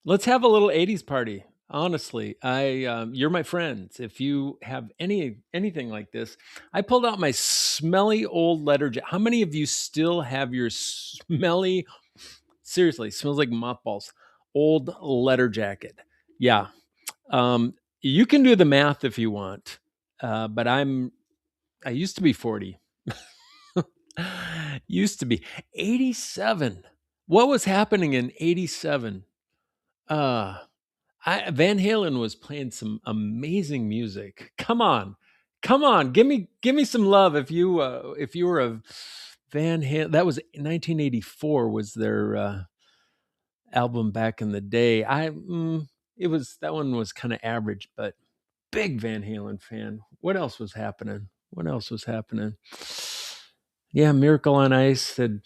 Let's have a little '80s party. Honestly, you're my friends. If you have anything like this, I pulled out my smelly old letter jacket. How many of you still have your smelly, seriously, smells like mothballs, old letter jacket? Yeah. You can do the math if you want, but I used to be 40. Used to be 87. What was happening in 87? Uh Van Halen was playing some amazing music. Come on, give me some love if you were a Van Halen. That was 1984 was their album back in the day. It was that one was kind of average, but big Van Halen fan. What else was happening? What else was happening? Yeah, Miracle on Ice had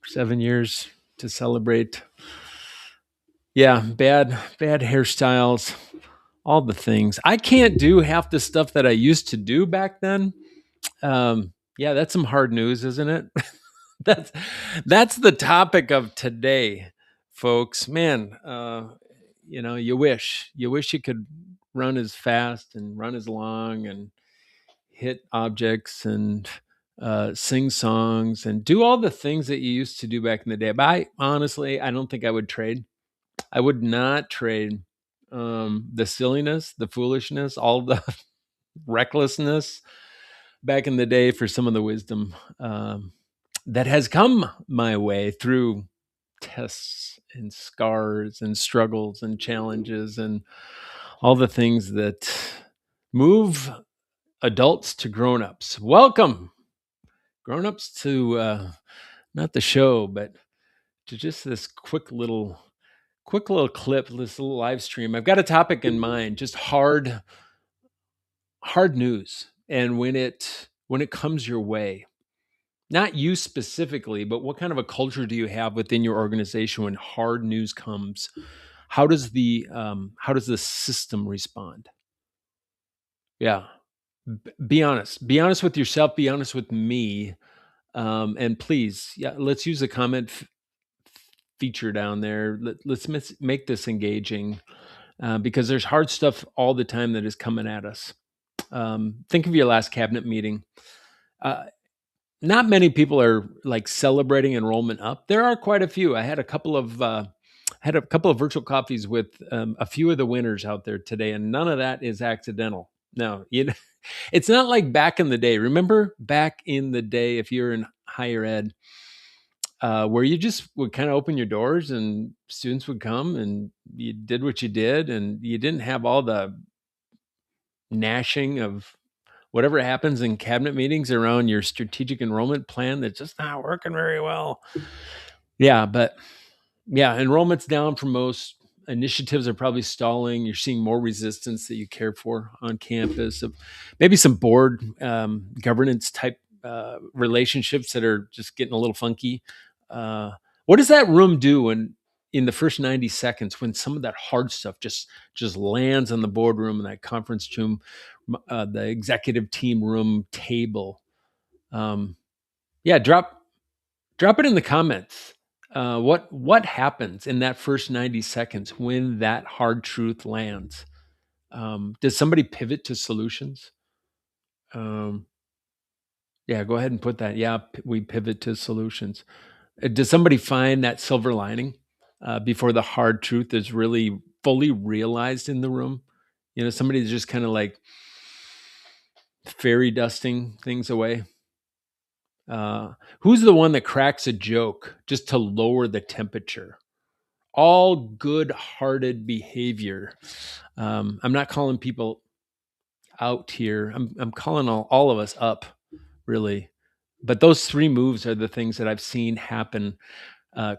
7 years to celebrate. Yeah, bad hairstyles, all the things. I can't do half the stuff that I used to do back then. Yeah, that's some hard news, isn't it? that's that's the topic of today, folks. Man, you wish you could run as fast and run as long and hit objects and sing songs and do all the things that you used to do back in the day. But I don't think I would trade. I would not trade the silliness, the foolishness, all the recklessness back in the day for some of the wisdom that has come my way through tests and scars and struggles and challenges and all the things that move adults to grown-ups. Welcome, grown-ups, to not the show, but to just this quick little clip, this little live stream. I've got a topic in mind, just hard news. And when it comes your way, not you specifically, but what kind of a culture do you have within your organization when hard news comes? How does the system respond? Yeah. Be honest. Be honest with yourself. Be honest with me. And please, yeah, let's use the comment feature down there. Let's make this engaging because there's hard stuff all the time that is coming at us. Think of your last cabinet meeting. Uh, Not many people are like celebrating enrollment up. There are quite a few. I had a couple of virtual coffees with a few of the winners out there today, and none of that is accidental. No, it's not like back in the day. Remember back in the day, if you're in higher ed, where you just would kind of open your doors and students would come and you did what you did, and you didn't have all the gnashing of whatever happens in cabinet meetings around your strategic enrollment plan that's just not working very well. Yeah, but yeah, enrollment's down for most. Initiatives are probably stalling. You're seeing more resistance that you care for on campus. Maybe some board governance type relationships that are just getting a little funky. What does that room do when in the first 90 seconds when some of that hard stuff just lands on the boardroom and that conference room, the executive team room table? Yeah, drop it in the comments. What happens in that first 90 seconds when that hard truth lands? Does somebody pivot to solutions? Um, yeah, go ahead and put that. Yeah, we pivot to solutions. Does somebody find that silver lining before the hard truth is really fully realized in the room? Somebody's just kind of like fairy dusting things away. Who's the one that cracks a joke just to lower the temperature? All good-hearted behavior. I'm not calling people out here. I'm calling all of us up, really. But those three moves are the things that I've seen happen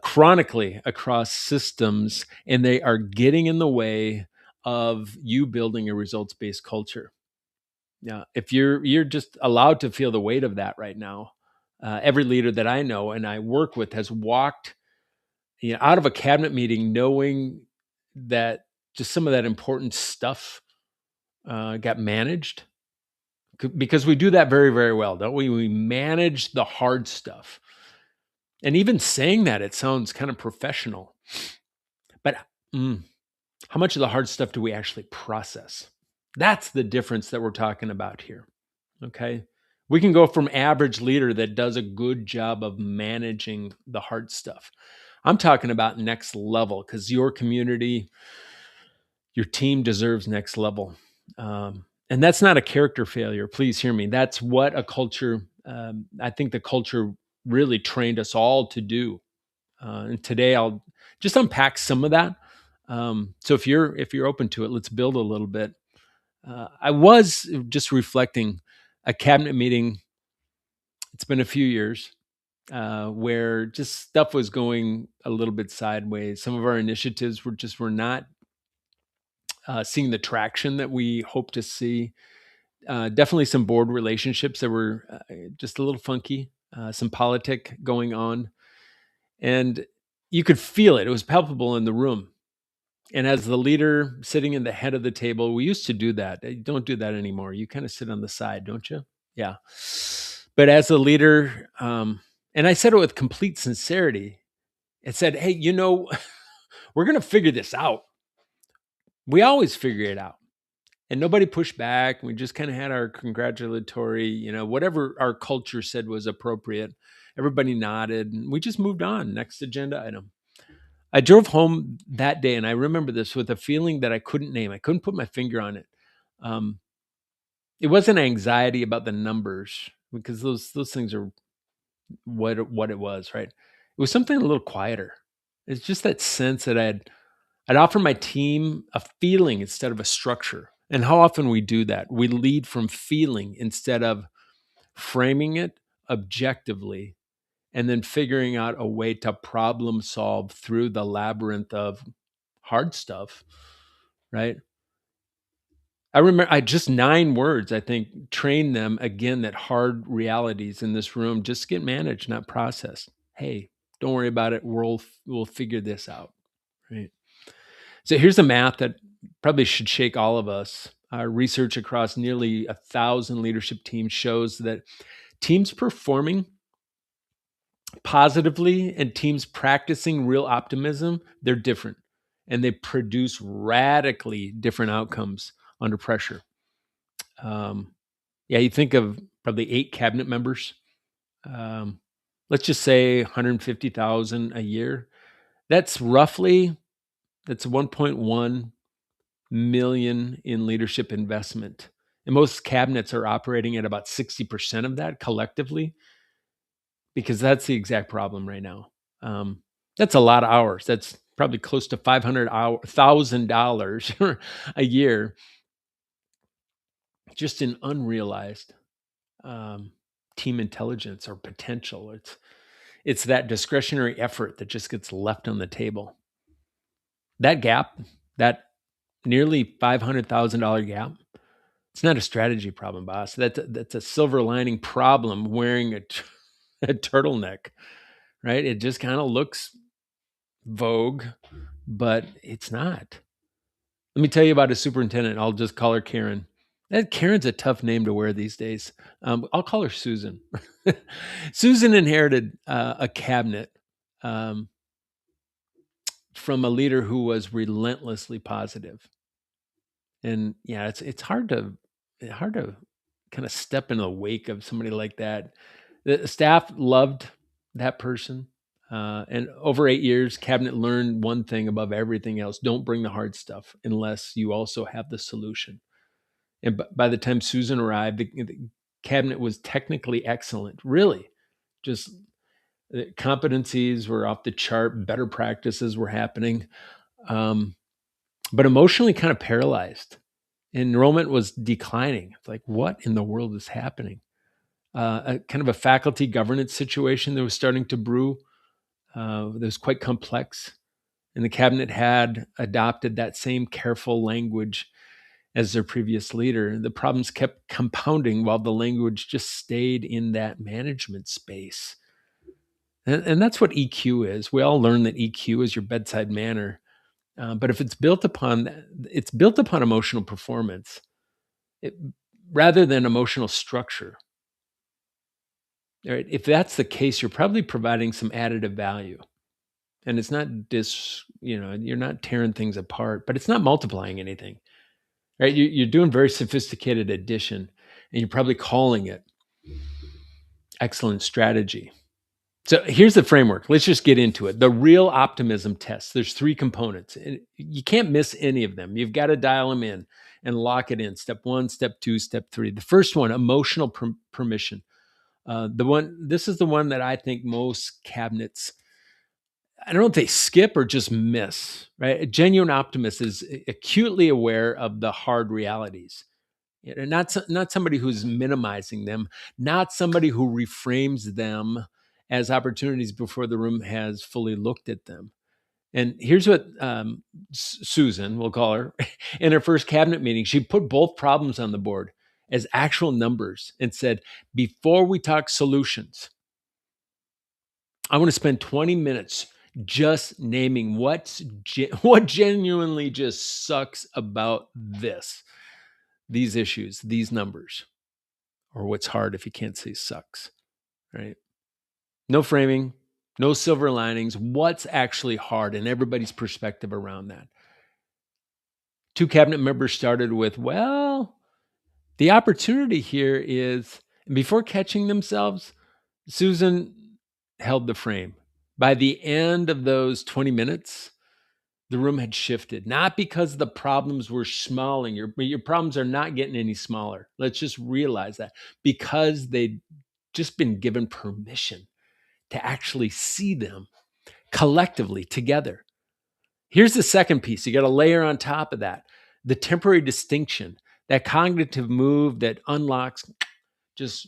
chronically across systems, and they are getting in the way of you building a results-based culture. Yeah, if you're just allowed to feel the weight of that right now. Every leader that I know and I work with has walked out of a cabinet meeting knowing that just some of that important stuff got managed because we do that very, very well, don't we? We manage the hard stuff. And even saying that, it sounds kind of professional. But Mm. How much of the hard stuff do we actually process? That's the difference that we're talking about here. Okay. We can go from average leader that does a good job of managing the hard stuff. I'm talking about next level because your community, your team deserves next level. And that's not a character failure. Please hear me. That's what a culture, I think the culture really trained us all to do. And today I'll just unpack some of that. So if you're open to it, let's build a little bit. I was just reflecting a cabinet meeting. It's been a few years where just stuff was going a little bit sideways. Some of our initiatives were not seeing the traction that we hope to see. Definitely some board relationships that were just a little funky. Some politic going on, and you could feel it. It was palpable in the room. And as the leader sitting in the head of the table, we used to do that. You don't do that anymore. You kind of sit on the side, don't you? Yeah. But as a leader, and I said it with complete sincerity, it said, hey, we're going to figure this out. We always figure it out. And nobody pushed back. We just kind of had our congratulatory, whatever our culture said was appropriate. Everybody nodded and we just moved on. Next agenda item. I drove home that day, and I remember this with a feeling that I couldn't name. I couldn't put my finger on it. Um, it wasn't anxiety about the numbers because those things are what it was, right? It was something a little quieter. It's just that sense that I'd offer my team a feeling instead of a structure. And how often we do that? We lead from feeling instead of framing it objectively and then figuring out a way to problem solve through the labyrinth of hard stuff, right? I remember I just 9 words, I think, train them again that hard realities in this room just get managed, not processed. Hey, don't worry about it. We'll figure this out, right? So here's the math that probably should shake all of us. Our research across nearly 1,000 leadership teams shows that teams performing positively and teams practicing real optimism, they're different and they produce radically different outcomes under pressure. Yeah, you think of probably 8 cabinet members. Um, let's just say 150,000 a year. That's 1.1 million in leadership investment. And most cabinets are operating at about 60% of that collectively because that's the exact problem right now. That's a lot of hours. That's probably close to $500,000 a year just in unrealized um, team intelligence or potential. It's that discretionary effort that just gets left on the table. That gap, that nearly $500,000 gap, it's not a strategy problem, boss. That's a silver lining problem wearing a turtleneck, right? It just kind of looks vogue, but it's not. Let me tell you about a superintendent. I'll just call her Karen. Karen's a tough name to wear these days. I'll call her Susan. Susan inherited a cabinet um, from a leader who was relentlessly positive. And yeah, it's hard to kind of step in the wake of somebody like that. The staff loved that person. And over 8 years, cabinet learned one thing above everything else: don't bring the hard stuff unless you also have the solution. And by the time Susan arrived, the cabinet was technically excellent. Really, just the competencies were off the chart. Better practices were happening, um, but emotionally kind of paralyzed. Enrollment was declining. It's like, what in the world is happening? A kind of a faculty governance situation that was starting to brew. That was quite complex, and the cabinet had adopted that same careful language as their previous leader. The problems kept compounding while the language just stayed in that management space. And that's what EQ is. We all learn that EQ is your bedside manner. But if it's built upon emotional performance it, rather than emotional structure. Right? If that's the case, you're probably providing some additive value. And it's not you're not tearing things apart, but it's not multiplying anything, right? You're doing very sophisticated addition, and you're probably calling it excellent strategy. So here's the framework. Let's just get into it. The real optimism test. There's 3 components. You can't miss any of them. You've got to dial them in and lock it in. Step 1, step 2, step 3. The first one, emotional permission. This is the one that I think most cabinets, I don't know if they skip or just miss, right? A genuine optimist is acutely aware of the hard realities. Not somebody who's minimizing them, not somebody who reframes them as opportunities before the room has fully looked at them. And here's what Susan, we'll call her, in her first cabinet meeting, she put both problems on the board as actual numbers and said, before we talk solutions, I want to spend 20 minutes just naming what genuinely just sucks about these issues, these numbers, or what's hard if you can't say sucks, right? No framing, no silver linings. What's actually hard and everybody's perspective around that. 2 cabinet members started with, well, the opportunity here is, and before catching themselves, Susan held the frame. By the end of those 20 minutes, the room had shifted, not because the problems were smalling. Your problems are not getting any smaller. Let's just realize that, because they'd just been given permission to actually see them collectively together. Here's the second piece. You got to layer on top of that the temporary distinction, that cognitive move that unlocks just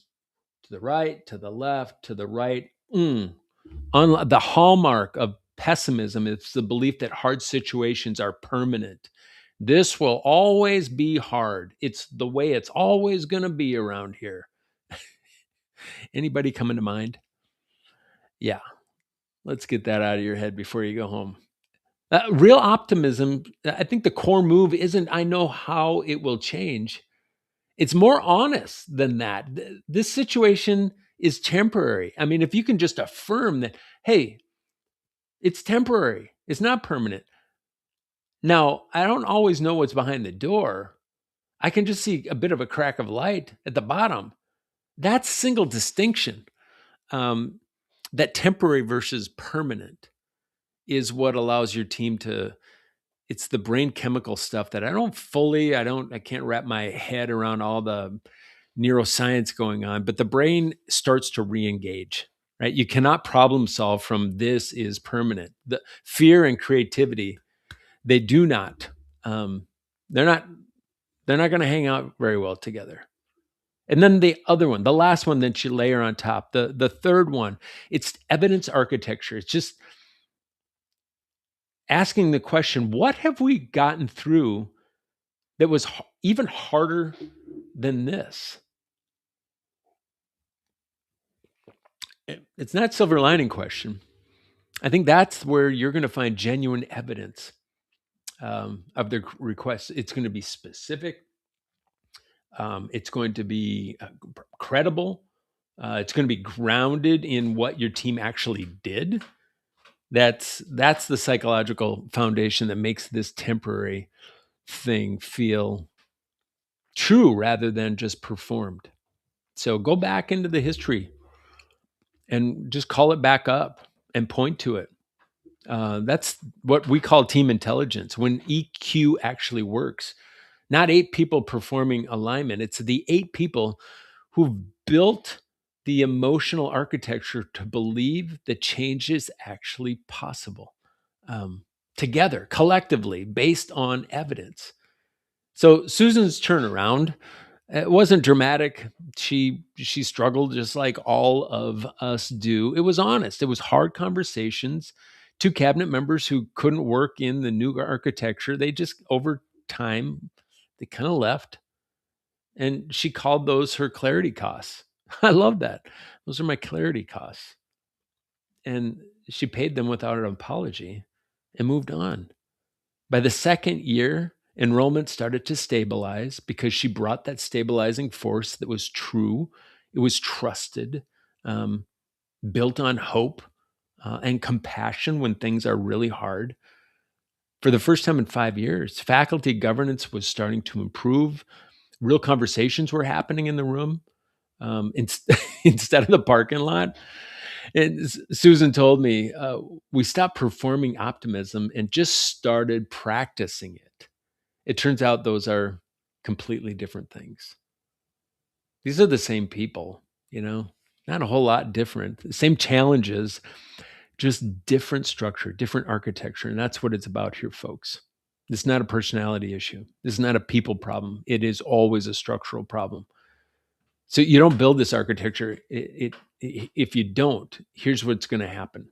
to the right, to the left, to the right. The hallmark of pessimism is the belief that hard situations are permanent. This will always be hard. It's the way it's always going to be around here. Anybody coming to mind? Yeah. Let's get that out of your head before you go home. Real optimism, I think the core move isn't, I know how it will change. It's more honest than that. This situation is temporary. I mean, if you can just affirm that, hey, it's temporary, it's not permanent. Now, I don't always know what's behind the door. I can just see a bit of a crack of light at the bottom. That's single distinction. That temporary versus permanent is what allows your team to, it's the brain chemical stuff that I can't wrap my head around all the neuroscience going on, but the brain starts to re-engage, right? You cannot problem solve from this is permanent. The fear and creativity, they do not, they're not going to hang out very well together. And then the other one, the last one that you layer on top, the third one, it's evidence architecture. It's just asking the question, what have we gotten through that was even harder than this? It's not silver lining question. I think that's where you're going to find genuine evidence of the request. It's going to be specific. It's going to be credible. It's going to be grounded in what your team actually did. That's the psychological foundation that makes this temporary thing feel true rather than just performed. So go back into the history and just call it back up and point to it. That's what we call team intelligence. When EQ actually works, not 8 people performing alignment, it's the 8 people who've built the emotional architecture to believe that change is actually possible, together, collectively, based on evidence. So Susan's turnaround, it wasn't dramatic. She struggled just like all of us do. It was honest. It was hard conversations. 2 cabinet members who couldn't work in the new architecture, they just over time, they kind of left. And she called those her clarity costs. I love that. Those are my clarity costs. And she paid them without an apology and moved on. By the second year, enrollment started to stabilize because she brought that stabilizing force that was true. It was trusted, built on hope, and compassion when things are really hard. For the first time in 5 years, faculty governance was starting to improve. Real conversations were happening in the room, instead of the parking lot. And Susan told me, we stopped performing optimism and just started practicing it. It turns out those are completely different things. These are the same people, not a whole lot different. Same challenges, just different structure, different architecture. And that's what it's about here, folks. It's not a personality issue. This is not a people problem. It is always a structural problem. So you don't build this architecture. If you don't, here's what's going to happen.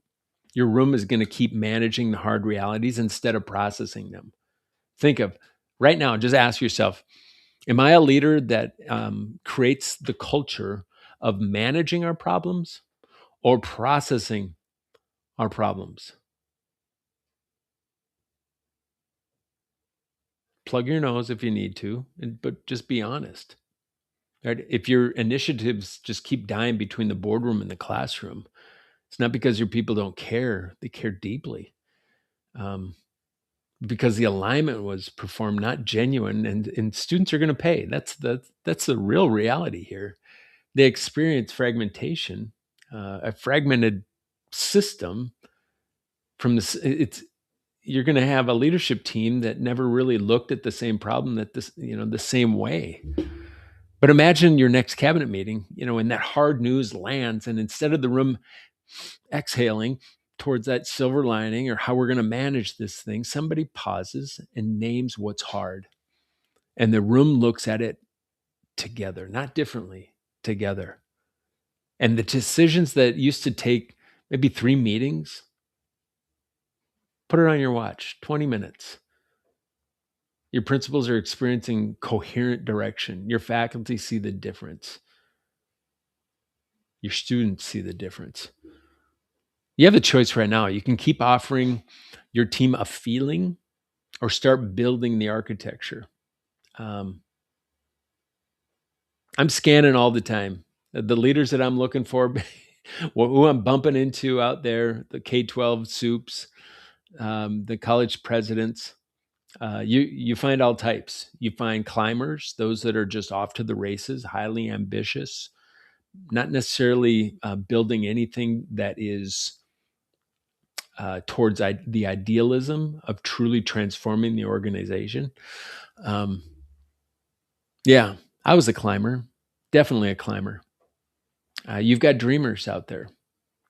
Your room is going to keep managing the hard realities instead of processing them. Think of right now, just ask yourself, am I a leader that creates the culture of managing our problems or processing our problems? Plug your nose if you need to, but just be honest. Right? If your initiatives just keep dying between the boardroom and the classroom, it's not because your people don't care; they care deeply, because the alignment was performed not genuine, and students are going to pay. That's the real reality here. They experience fragmentation, a fragmented system from this. You're going to have a leadership team that never really looked at the same problem the same way. But imagine your next cabinet meeting, and that hard news lands, and instead of the room exhaling towards that silver lining or how we're going to manage this thing, somebody pauses and names what's hard. And the room looks at it together, not differently, together. And the decisions that used to take maybe 3 meetings, put it on your watch, 20 minutes. Your principals are experiencing coherent direction. Your faculty see the difference. Your students see the difference. You have a choice right now. You can keep offering your team a feeling or start building the architecture. I'm scanning all the time. The leaders that I'm looking for, who I'm bumping into out there, the K-12 soups, the college presidents, you find all types. You find climbers, those that are just off to the races, highly ambitious, not necessarily building anything that is towards the idealism of truly transforming the organization. Yeah, I was a climber, definitely a climber. You've got dreamers out there,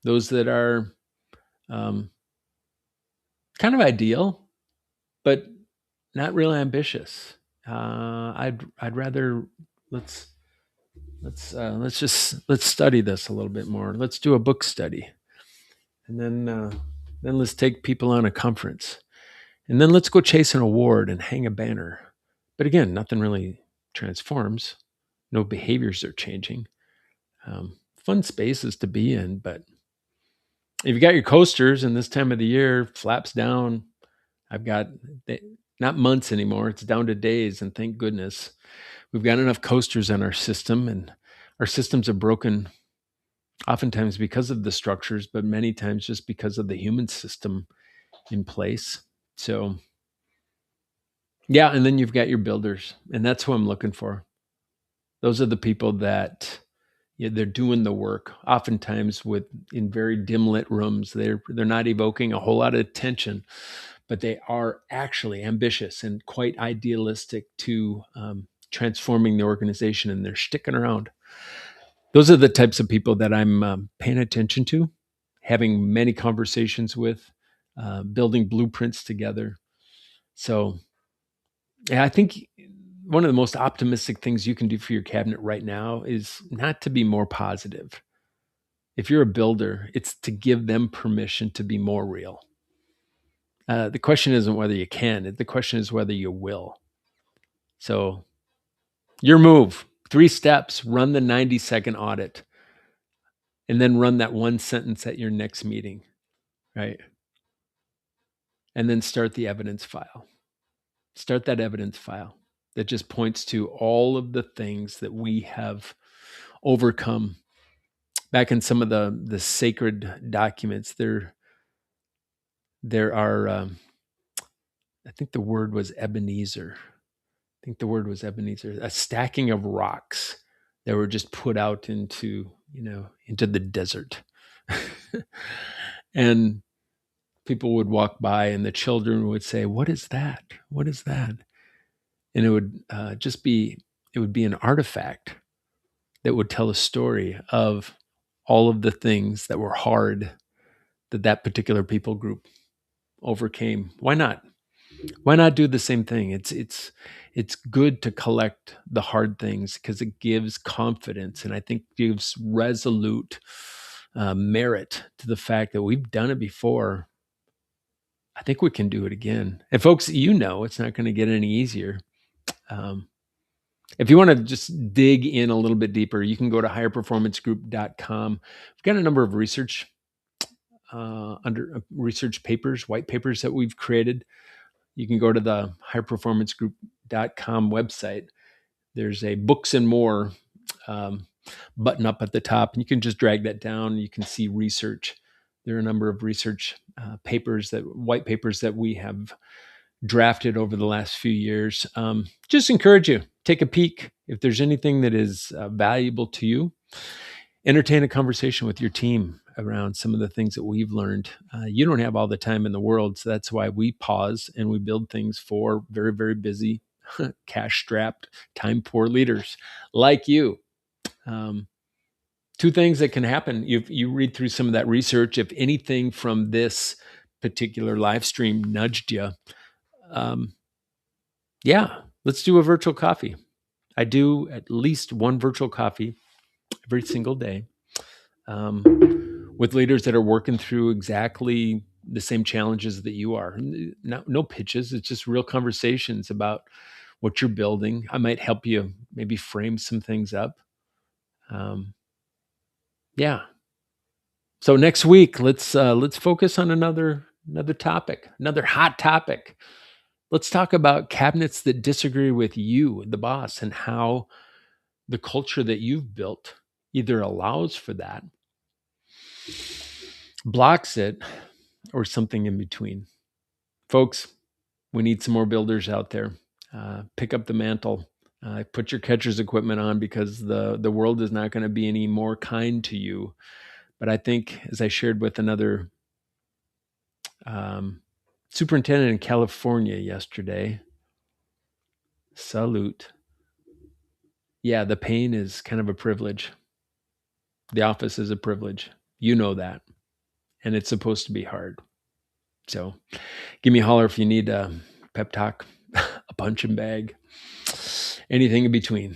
those that are kind of ideal, but not real ambitious. I'd rather let's let's study this a little bit more. Let's do a book study, and then let's take people on a conference, and then let's go chase an award and hang a banner. But again, nothing really transforms. No behaviors are changing. Fun spaces to be in, but if you got your coasters and this time of the year, flaps down, I've got not months anymore. It's down to days, and thank goodness we've got enough coasters in our system, and our systems are broken oftentimes because of the structures, but many times just because of the human system in place. So, yeah, and then you've got your builders, and that's who I'm looking for. Those are the people that they're doing the work. Oftentimes, in very dim lit rooms, they're not evoking a whole lot of attention, but they are actually ambitious and quite idealistic to transforming the organization, and they're sticking around. Those are the types of people that I'm paying attention to, having many conversations with, building blueprints together. So, yeah, I think one of the most optimistic things you can do for your cabinet right now is not to be more positive. If you're a builder, it's to give them permission to be more real. The question isn't whether you can, the question is whether you will. So, your move, 3 steps: run the 90-second audit, and then run that one sentence at your next meeting, right? And then start the evidence file. Start that evidence file that just points to all of the things that we have overcome back in some of the sacred documents, there are I think the word was Ebenezer. I think the word was Ebenezer, a stacking of rocks that were just put out into, into the desert. And people would walk by and the children would say, "What is that? What is that?" And it would it would be an artifact that would tell a story of all of the things that were hard that particular people group overcame. Why not? Why not do the same thing? It's good to collect the hard things because it gives confidence, and I think gives resolute merit to the fact that we've done it before. I think we can do it again. And folks, it's not going to get any easier. If you want to just dig in a little bit deeper, you can go to higherperformancegroup.com. We've got a number of research under research papers, white papers that we've created. You can go to the higherperformancegroup.com website. There's a books and more button up at the top, and you can just drag that down. You can see research. There are a number of research white papers that we have drafted over the last few years. Just encourage you, take a peek. If there's anything that is valuable to you, entertain a conversation with your team around some of the things that we've learned. You don't have all the time in the world, so that's why we pause and we build things for very, very busy, cash-strapped, time-poor leaders like you. Two things that can happen. If you read through some of that research, if anything from this particular live stream nudged you, let's do a virtual coffee. I do at least one virtual coffee every single day with leaders that are working through exactly the same challenges that you are. No pitches. It's just real conversations about what you're building. I might help you maybe frame some things up. So next week, let's focus on another topic, another hot topic. Let's talk about cabinets that disagree with you, the boss, and how the culture that you've built either allows for that, blocks it, or something in between. Folks, we need some more builders out there. Pick up the mantle. Put your catcher's equipment on because the world is not going to be any more kind to you. But I think, as I shared with another superintendent in California yesterday, salute. Yeah, the pain is kind of a privilege. The office is a privilege. You know that. And it's supposed to be hard. So give me a holler if you need a pep talk, a punching bag, anything in between.